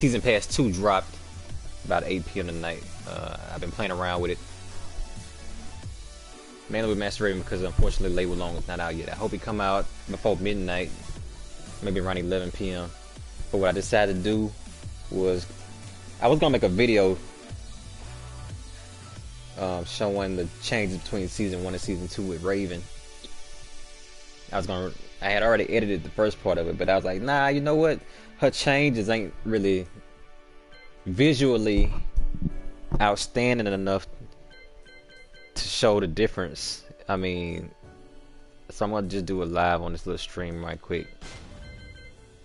Season Pass 2 dropped about 8 p.m. tonight. I've been playing around with it. Mainly with Master Raven because unfortunately Label Long is not out yet. I hope it come out before midnight, maybe around 11 p.m. But what I decided to do was, I was gonna make a video showing the changes between Season 1 and Season 2 with Raven. I had already edited the first part of it, but I was like, nah, you know what? Her changes ain't really visually outstanding enough to show the difference. I mean, so I'm gonna just do a live on this little stream right quick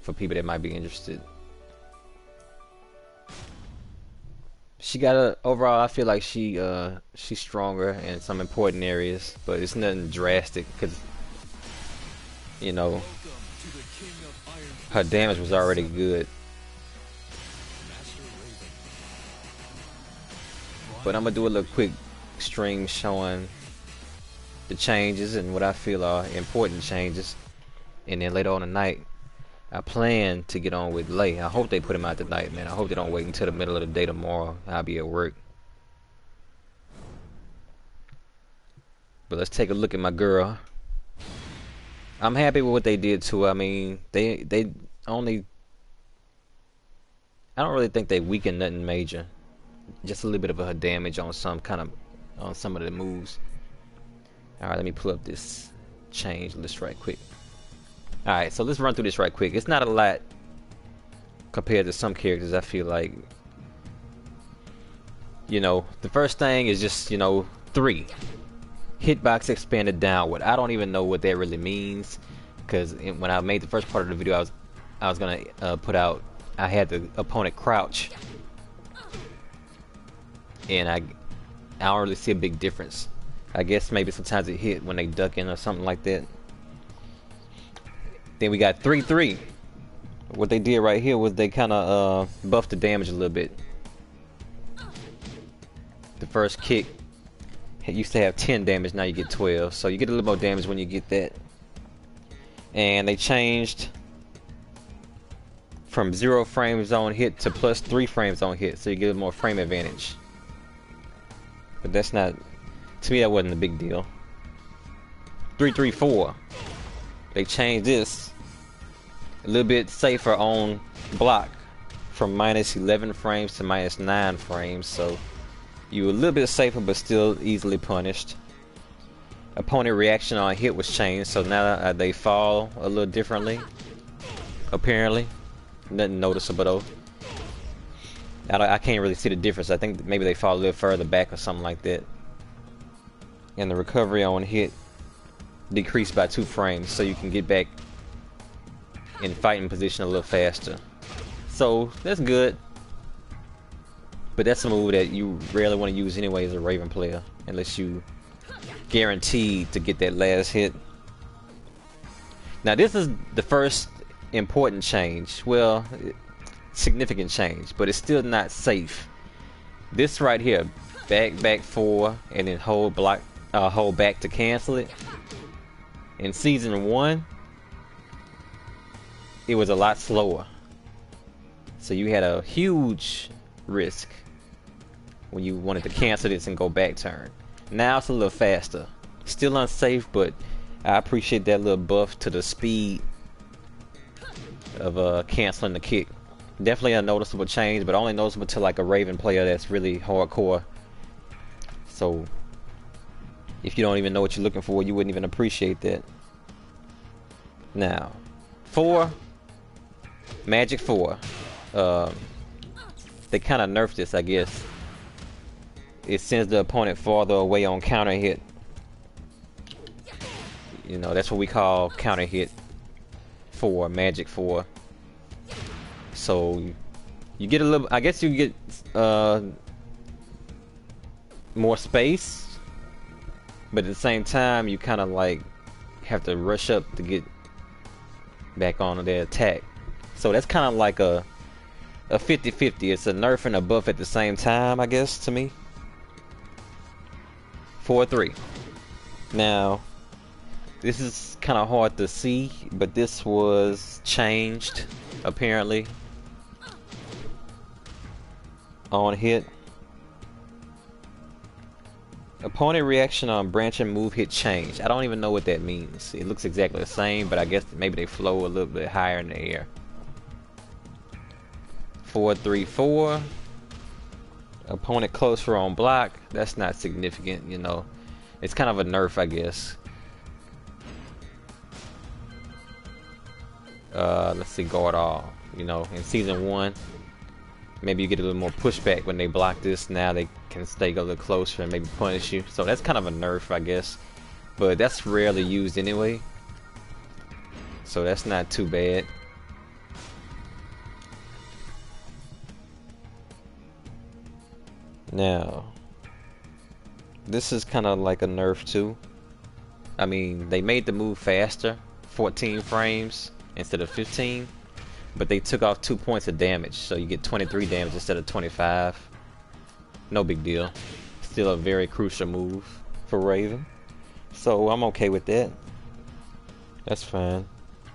for people that might be interested. She got a overall. I feel like she's stronger in some important areas, but it's nothing drastic because, you know, her damage was already good. But I'm gonna do a little quick stream showing the changes and what I feel are important changes, and then later on tonight I plan to get on with Lay. I hope they put him out tonight, man. I hope they don't wait until the middle of the day tomorrow. I'll be at work. But let's take a look at my girl. I'm happy with what they did to her. I mean, they only, I don't really think they weakened nothing major. Just a little bit of her damage on some of the moves. Alright, let me pull up this change list right quick. Alright, so let's run through this right quick. It's not a lot compared to some characters. I feel like, you know, the first thing is just, you know, 3 hitbox expanded downward. I don't even know what that really means, because when I made the first part of the video, I was gonna put out, I had the opponent crouch, and I don't really see a big difference. I guess maybe sometimes it hit when they duck in or something like that. Then we got 3-3. What they did right here was they kind of buffed the damage a little bit. The first kick, it used to have 10 damage, now you get 12. So you get a little more damage when you get that. And they changed from 0 frames on hit to +3 frames on hit, so you get a more frame advantage. But that's not, to me that wasn't a big deal. 3-3-4. They changed this a little bit safer on block from -11 frames to -9 frames, so you were a little bit safer but still easily punished. Opponent reaction on hit was changed, so now they fall a little differently. Apparently, nothing noticeable though. I can't really see the difference. I think maybe they fall a little further back or something like that. And the recovery on hit decreased by 2 frames, so you can get back in fighting position a little faster. So that's good. But that's a move that you rarely want to use anyway as a Raven player, unless you guaranteed to get that last hit. Now this is the first important change. Well, significant change, but it's still not safe. This right here, back 4, and then hold back to cancel it. In Season 1, it was a lot slower, so you had a huge risk when you wanted to cancel this and go back turn. Now it's a little faster. Still unsafe, but I appreciate that little buff to the speed of canceling the kick. Definitely a noticeable change, but only noticeable to like a Raven player that's really hardcore. So if you don't even know what you're looking for, you wouldn't even appreciate that. Now 4, Magic 4, they kind of nerfed this, I guess. It sends the opponent farther away on counter hit. You know, that's what we call counter hit 4, Magic 4. So you get a little, I guess you get more space, but at the same time you kind of like have to rush up to get back on their attack. So that's kind of like a 50-50. It's a nerf and a buff at the same time, I guess, to me. 4-3. Now this is kind of hard to see, but this was changed apparently. On hit. Opponent reaction on branch and move hit change. I don't even know what that means. It looks exactly the same, but I guess maybe they flow a little bit higher in the air. 4-3-4. Opponent closer on block. That's not significant, you know. It's kind of a nerf, I guess. Let's see, guard all. You know, in season 1, maybe you get a little more pushback when they block this. Now they can stay a little closer and maybe punish you. So that's kind of a nerf, I guess. But that's rarely used anyway. So that's not too bad. Now, this is kind of like a nerf too. I mean, they made the move faster, 14 frames instead of 15. But they took off 2 points of damage, so you get 23 damage instead of 25. No big deal. Still a very crucial move for Raven. So I'm okay with that. That's fine.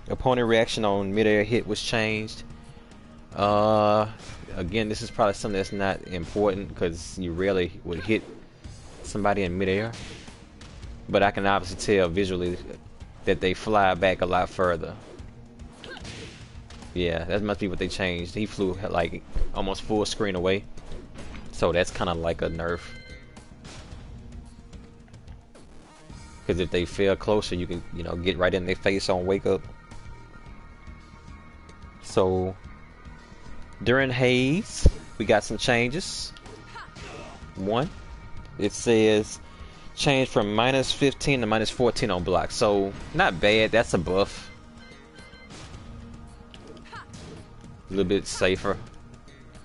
Opponent reaction on mid-air hit was changed. Again, this is probably something that's not important because you rarely would hit somebody in mid-air. But I can obviously tell visually that they fly back a lot further. Yeah, that must be what they changed. He flew like almost full screen away. So that's kind of like a nerf. Because if they feel closer, you can, you know, get right in their face on wake up. So during Haze, we got some changes. One, it says change from -15 to -14 on block. So not bad. That's a buff. A little bit safer,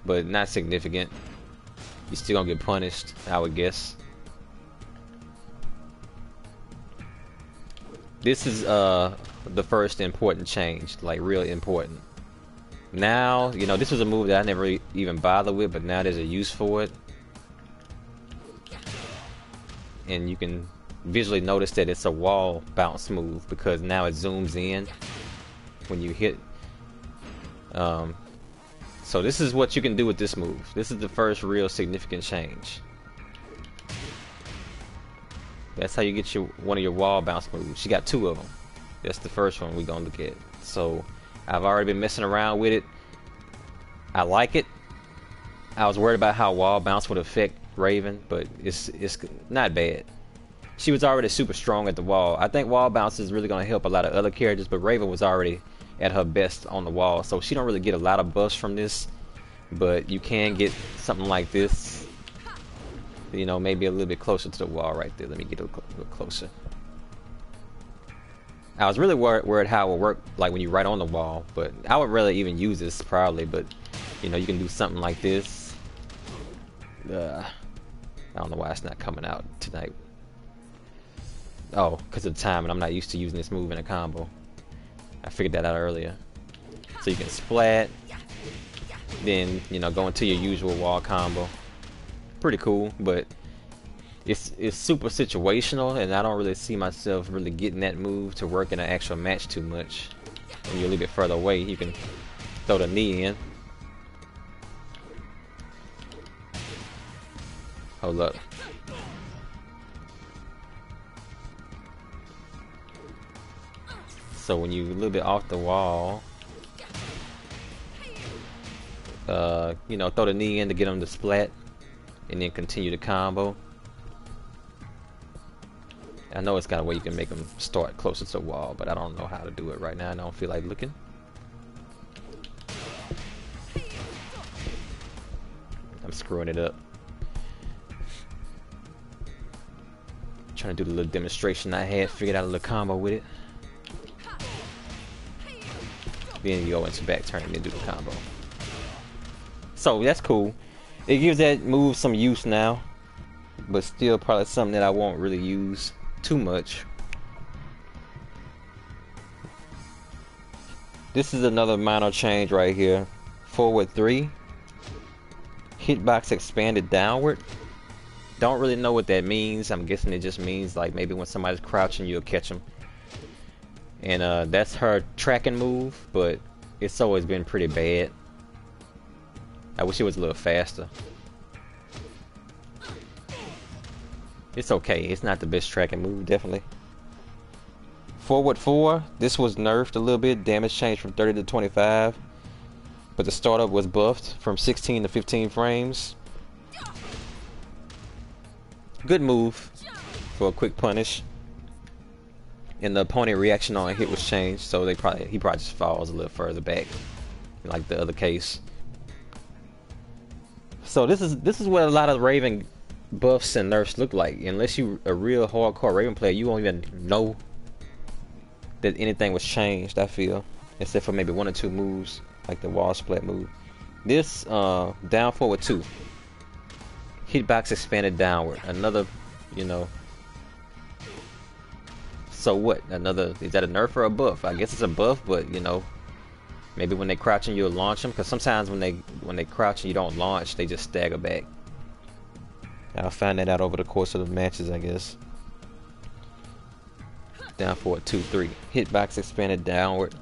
but not significant. You're still gonna get punished, I would guess. This is the first important change, like really important. Now, you know, this was a move that I never even bothered with, but now there's a use for it. And you can visually notice that it's a wall bounce move because now it zooms in when you hit. So this is what you can do with this move. This is the first real significant change. That's how you get one of your wall bounce moves. You got 2 of them. That's the first one we're gonna look at. So I've already been messing around with it. I like it. I was worried about how wall bounce would affect Raven, but it's not bad. She was already super strong at the wall. I think wall bounce is really gonna help a lot of other characters, but Raven was already at her best on the wall, so she don't really get a lot of buffs from this, but you can get something like this, you know, maybe a little bit closer to the wall right there. Let me get a little closer. I was really worried how it would work like when you right on the wall, but I would rather even use this probably, but you know, you can do something like this. I don't know why it's not coming out tonight. Oh, because of the time, and I'm not used to using this move in a combo. I figured that out earlier. So you can splat, then, you know, go into your usual wall combo. Pretty cool, but it's super situational, and I don't really see myself really getting that move to work in an actual match too much. When you're a little bit further away, you can throw the knee in. Hold up. So when you're a little bit off the wall, you know, throw the knee in to get them to splat, and then continue the combo. I know it's got a way you can make them start closer to the wall, but I don't know how to do it right now. I don't feel like looking. I'm screwing it up. Trying to do the little demonstration I had, figured out a little combo with it. Then you go into back turn and then do the combo. So that's cool. It gives that move some use now, but still probably something that I won't really use too much. This is another minor change right here. Forward 3. Hitbox expanded downward. Don't really know what that means. I'm guessing it just means like maybe when somebody's crouching, you'll catch them. And that's her tracking move, but it's always been pretty bad. I wish it was a little faster. It's okay. It's not the best tracking move, definitely. Forward 4, this was nerfed a little bit. Damage changed from 30 to 25. But the startup was buffed from 16 to 15 frames. Good move for a quick punish. And the opponent reaction on a hit was changed, so he probably just falls a little further back, like the other case. So this is what a lot of Raven buffs and nerfs look like. Unless you a real hardcore Raven player, you won't even know that anything was changed, I feel, except for maybe 1 or 2 moves, like the wall splat move. This down forward 2, hitbox expanded downward. Another, you know. So what? Another, is that a nerf or a buff? I guess it's a buff, but you know, maybe when they crouching you'll launch them, because sometimes when they crouch and you don't launch, they just stagger back. I'll find that out over the course of the matches, I guess. Down forward 2, 3. Hitbox expanded downward.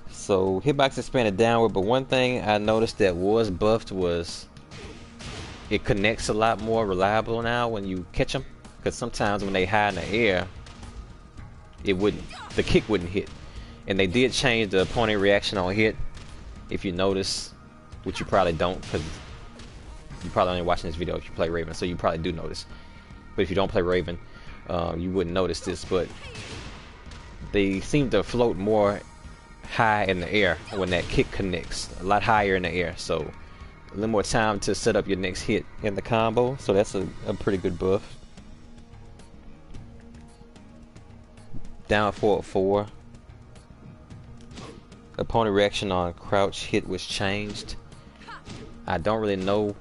So hitbox expanded downward, but one thing I noticed that was buffed was it connects a lot more reliable now when you catch them. Because sometimes when they high in the air, the kick wouldn't hit. And they did change the opponent reaction on hit, if you notice, which you probably don't, because you're probably only watching this video if you play Raven, so you probably do notice. But if you don't play Raven, you wouldn't notice this, but they seem to float more high in the air when that kick connects, a lot higher in the air, so a little more time to set up your next hit in the combo, so that's a pretty good buff. Down forward 4. Opponent reaction on crouch hit was changed. I don't really know.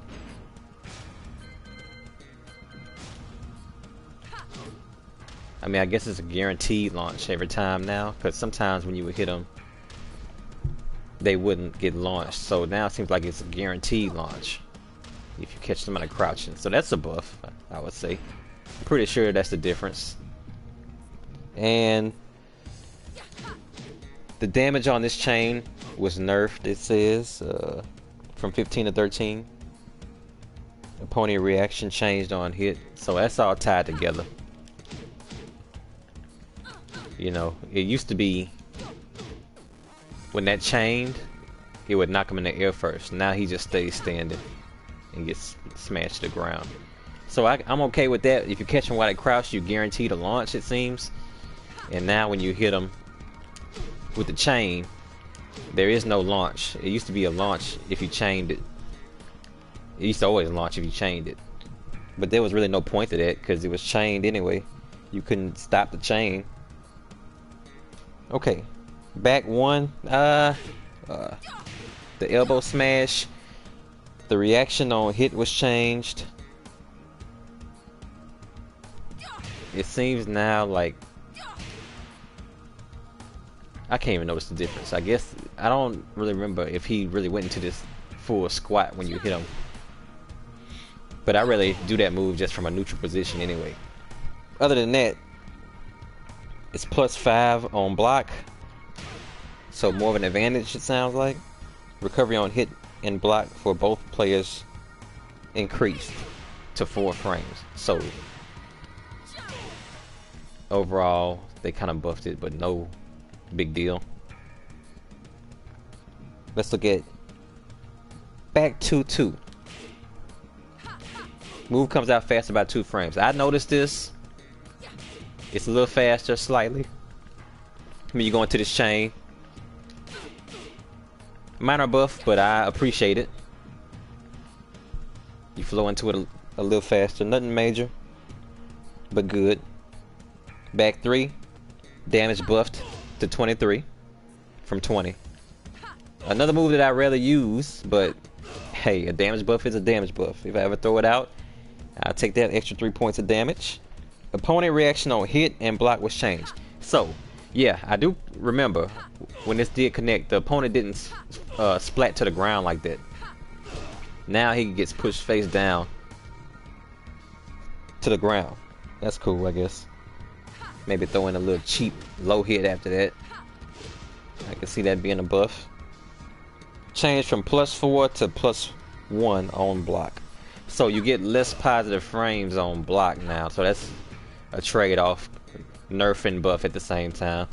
I mean, I guess it's a guaranteed launch every time now, because sometimes when you would hit them, they wouldn't get launched. So now it seems like it's a guaranteed launch if you catch somebody crouching. So that's a buff, I would say. I'm pretty sure that's the difference. And the damage on this chain was nerfed, it says, from 15 to 13. Opponent reaction changed on hit, so that's all tied together. You know, it used to be when that chained, it would knock him in the air first. Now he just stays standing and gets smashed to the ground. So I'm okay with that. If you catch him while they crouch, you guarantee to launch, it seems. And now when you hit them with the chain, there is no launch. It used to be a launch if you chained it. It used to always launch if you chained it. But there was really no point to that because it was chained anyway. You couldn't stop the chain. Okay. Back 1. The elbow smash. The reaction on hit was changed. It seems now like I can't even notice the difference. I guess I don't really remember if he really went into this full squat when you hit him. But I really do that move just from a neutral position anyway. Other than that, it's +5 on block. So more of an advantage, it sounds like. Recovery on hit and block for both players increased to 4 frames. So overall, they kind of buffed it, but no big deal. Let's look at back 2-2. Move comes out faster by 2 frames. I noticed this. It's a little faster, slightly. I mean, you go into this chain. Minor buff, but I appreciate it. You flow into it a little faster. Nothing major, but good. Back 3. Damage buffed to 23 from 20. Another move that I rarely use, but hey, a damage buff is a damage buff. If I ever throw it out, I'll take that extra 3 points of damage. Opponent reaction on hit and block was changed. So yeah, I do remember when this did connect, the opponent didn't splat to the ground like that. Now he gets pushed face down to the ground. That's cool, I guess. Maybe throw in a little cheap low hit after that. I can see that being a buff. Change from +4 to +1 on block. So you get less positive frames on block now. So that's a trade-off. Nerf and buff at the same time.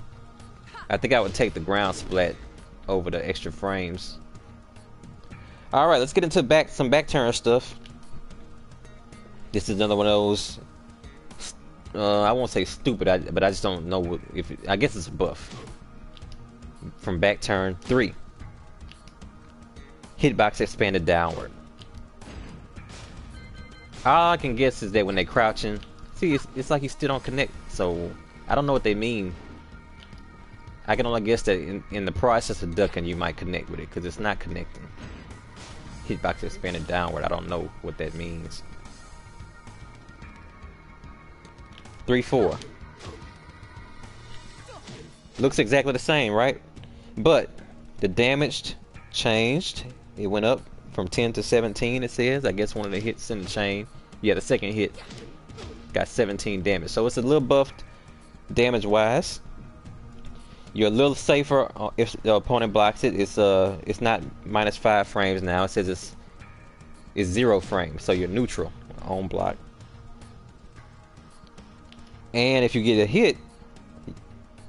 I think I would take the ground splat over the extra frames. Alright, let's get into some back turn stuff. This is another one of those, I won't say stupid, but I just don't know if I guess it's a buff. From back turn 3. Hitbox expanded downward. All I can guess is that when they're crouching, see, it's like you still don't connect, so I don't know what they mean. I can only guess that in the process of ducking, you might connect with it, because it's not connecting. Hitbox expanded downward, I don't know what that means. 3-4. Looks exactly the same, right? But the damage changed. It went up from 10 to 17, it says. I guess one of the hits in the chain. Yeah, the second hit got 17 damage. So it's a little buffed damage-wise. You're a little safer if the opponent blocks it. It's not -5 frames now. It says it's 0 frames, so you're neutral on block. And if you get a hit,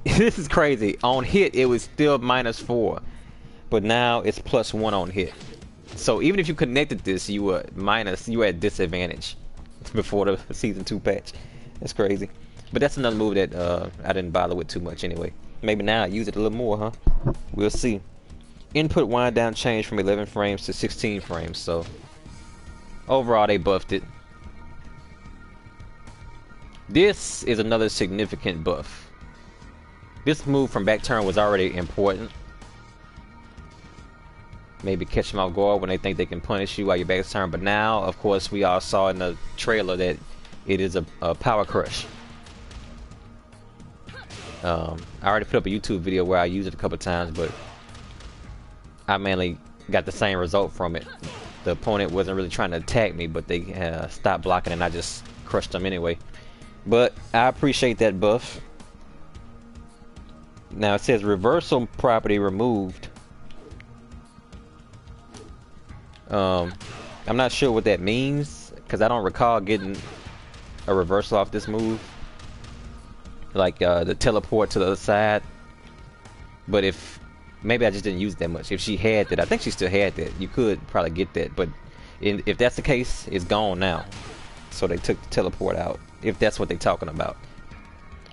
this is crazy. On hit, it was still -4, but now it's +1 on hit. So even if you connected this, you were at disadvantage before the season 2 patch. That's crazy. But that's another move that I didn't bother with too much anyway. Maybe now I use it a little more, huh? We'll see. Input wind down changed from 11 frames to 16 frames. So overall, they buffed it. This is another significant buff. This move from back turn was already important. Maybe catch them off guard when they think they can punish you while you're back turn. But now, of course, we all saw in the trailer that it is a power crush. I already put up a YouTube video where I used it a couple times, but I mainly got the same result from it. The opponent wasn't really trying to attack me, but they stopped blocking and I just crushed them anyway. But I appreciate that buff. Now it says reversal property removed. I'm not sure what that means, because I don't recall getting a reversal off this move. Like the teleport to the other side. But if maybe I just didn't use it that much. If she had that, I think she still had that. You could probably get that, but if that's the case, it's gone now. So they took the teleport out, if that's what they're talking about.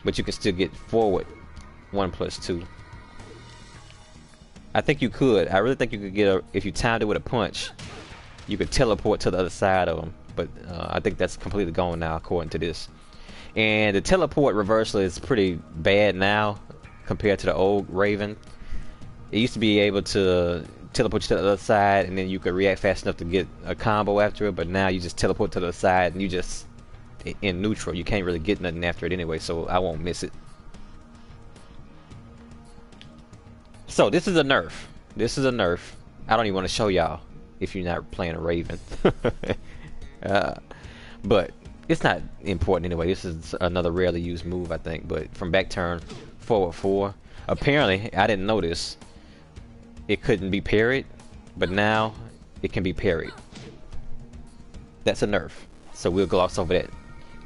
But you can still get forward 1+2. I think you could. I really think you could get if you timed it with a punch, you could teleport to the other side of them. But I think that's completely gone now, according to this. And the teleport reversal is pretty bad now compared to the old Raven. It used to be able to teleport you to the other side, and then you could react fast enough to get a combo after it. But now you just teleport to the other side, and you just in neutral. You can't really get nothing after it anyway, so I won't miss it. So this is a nerf. This is a nerf. I don't even want to show y'all if you're not playing a Raven. But it's not important anyway. This is another rarely used move, I think. But from back turn, forward 4. Apparently, I didn't know this. It couldn't be parried, but now it can be parried. That's a nerf. So we'll gloss over that.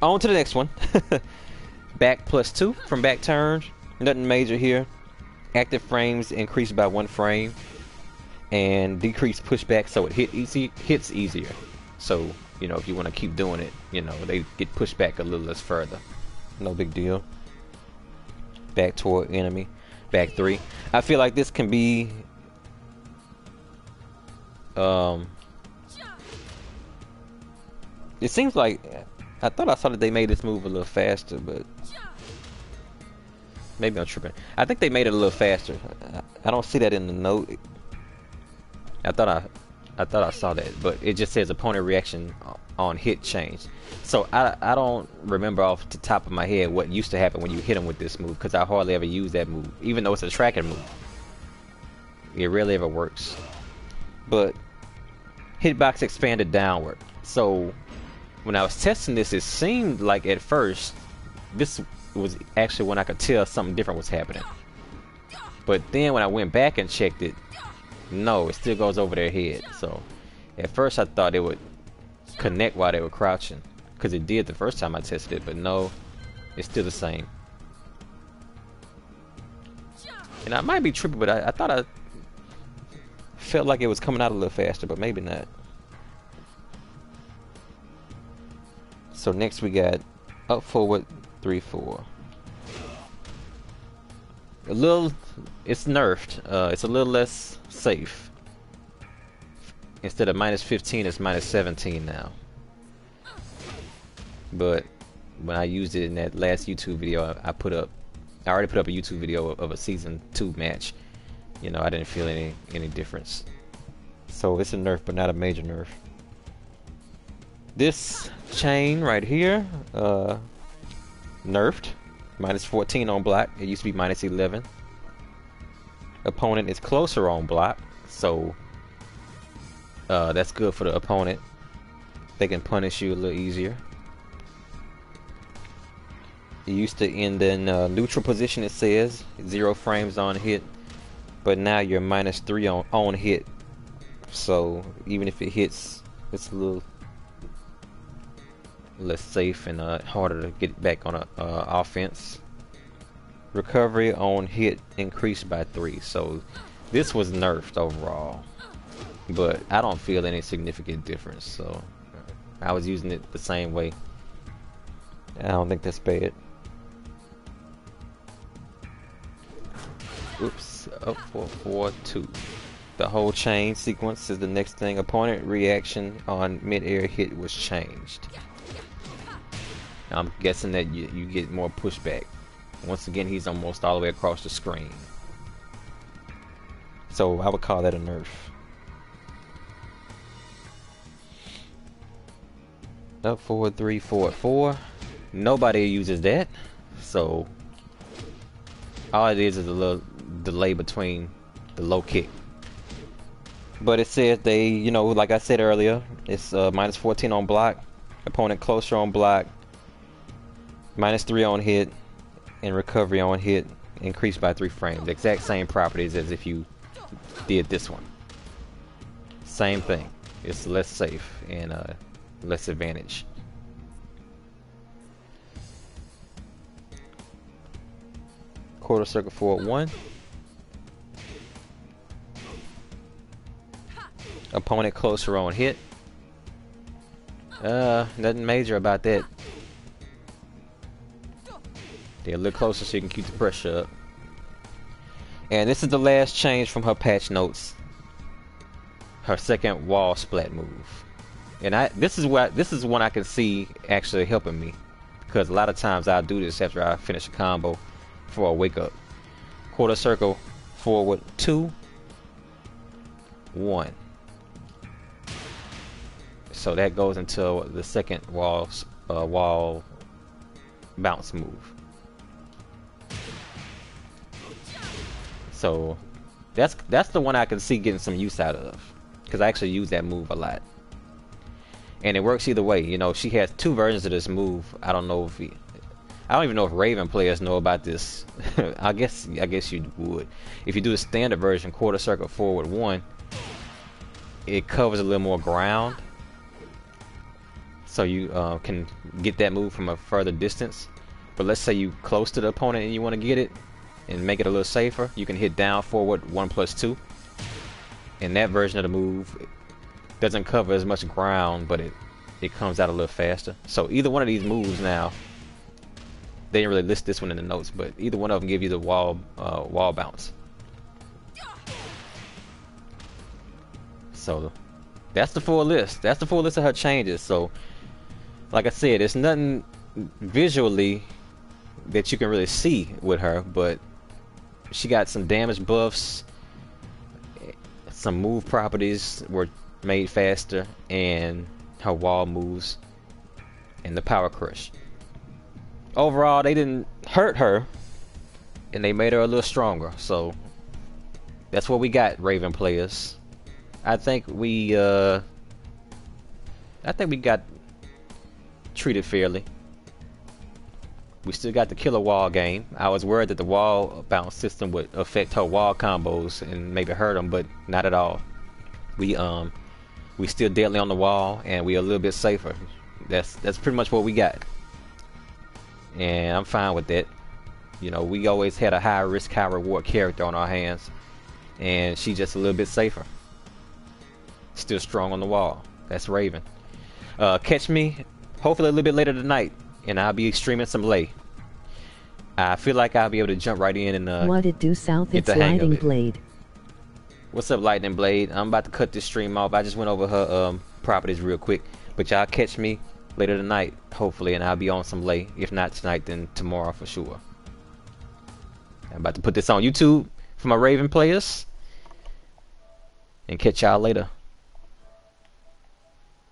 On to the next one. Back +2 from back turn. Nothing major here. Active frames increased by 1 frame. And decreased pushback, so it hits easier. So, you know, if you want to keep doing it, you know, they get pushed back a little less further. No big deal. Back toward enemy. Back 3. I feel like this can be it seems like I thought I saw that they made this move a little faster, but maybe I'm tripping. I think they made it a little faster. I don't see that in the note. I thought I saw that, but it just says opponent reaction on hit change. So I don't remember off the top of my head what used to happen when you hit him with this move, because I hardly ever use that move, even though it's a tracking move. It rarely ever works. But hitbox expanded downward. So when I was testing this, it seemed like at first this was actually when I could tell something different was happening. But then when I went back and checked it, no, it still goes over their head. So at first I thought it would connect while they were crouching, because it did the first time I tested it, but no, it's still the same. And I might be tripping, but I thought I felt like it was coming out a little faster, but maybe not. So next we got up, forward, 3, 4. A little, it's nerfed. It's a little less safe. Instead of -15, it's -17 now. But when I used it in that last YouTube video, I already put up a YouTube video of a season 2 match. You know, I didn't feel any difference. So it's a nerf, but not a major nerf. This chain right here, nerfed. -14 on block. It used to be -11. Opponent is closer on block, so that's good for the opponent. They can punish you a little easier. It used to end in neutral position, it says 0 frames on hit, but now you're -3 on hit. So even if it hits, it's a little less safe and harder to get back on a offense. Recovery on hit increased by 3. So this was nerfed overall, but I don't feel any significant difference. So I was using it the same way. I don't think that's bad. Oops, up, 4, 4, 2. The whole chain sequence is the next thing. Opponent reaction on mid-air hit was changed. I'm guessing that you get more pushback. Once again, he's almost all the way across the screen. So I would call that a nerf. Up, forward, 3, forward, 4. Nobody uses that. So all it is a little delay between the low kick. But it says they, you know, like I said earlier, it's -14 on block, opponent closer on block, -3 on hit, and recovery on hit increased by 3 frames. The exact same properties as if you did this one. Same thing. It's less safe and less advantage. Quarter circle forward 1. Opponent closer on hit. Nothing major about that. They're a little closer so you can keep the pressure up. And this is the last change from her patch notes. Her second wall splat move. And this is one I can see actually helping me, because a lot of times I'll do this after I finish a combo before I wake up. Quarter circle forward 2, 1. So that goes into the second wall bounce move. So that's the one I can see getting some use out of, because I actually use that move a lot, and it works either way. You know, she has 2 versions of this move. I don't even know if Raven players know about this. I guess you would. If you do the standard version, quarter circle forward 1, it covers a little more ground, so you can get that move from a further distance. But let's say you close to the opponent and you want to get it and make it a little safer, you can hit down forward 1+2, and that version of the move doesn't cover as much ground, but it comes out a little faster. So either one of these moves, now they didn't really list this one in the notes, but either one of them give you the wall bounce. So that's the full list. That's the full list of her changes. So like I said, it's nothing visually that you can really see with her, but she got some damage buffs, some move properties were made faster, and her wall moves, and the power crush. Overall, they didn't hurt her, and they made her a little stronger. So that's what we got, Raven players. I think we got treated fairly. We still got the killer wall game. I was worried that the wall bounce system would affect her wall combos and maybe hurt them, but not at all. We We still deadly on the wall, and we a little bit safer. That's pretty much what we got, and I'm fine with that. You know, we always had a high risk, high reward character on our hands, and she just a little bit safer. Still strong on the wall. That's Raven. Catch me hopefully a little bit later tonight, and I'll be streaming some Lay. I feel like I'll be able to jump right in and what it do South? get It's the hang of Lightning it. Blade. What's up, Lightning Blade? I'm about to cut this stream off. I just went over her properties real quick, but y'all catch me later tonight, hopefully, and I'll be on some Lay. If not tonight, then tomorrow for sure. I'm about to put this on YouTube for my Raven players, and catch y'all later.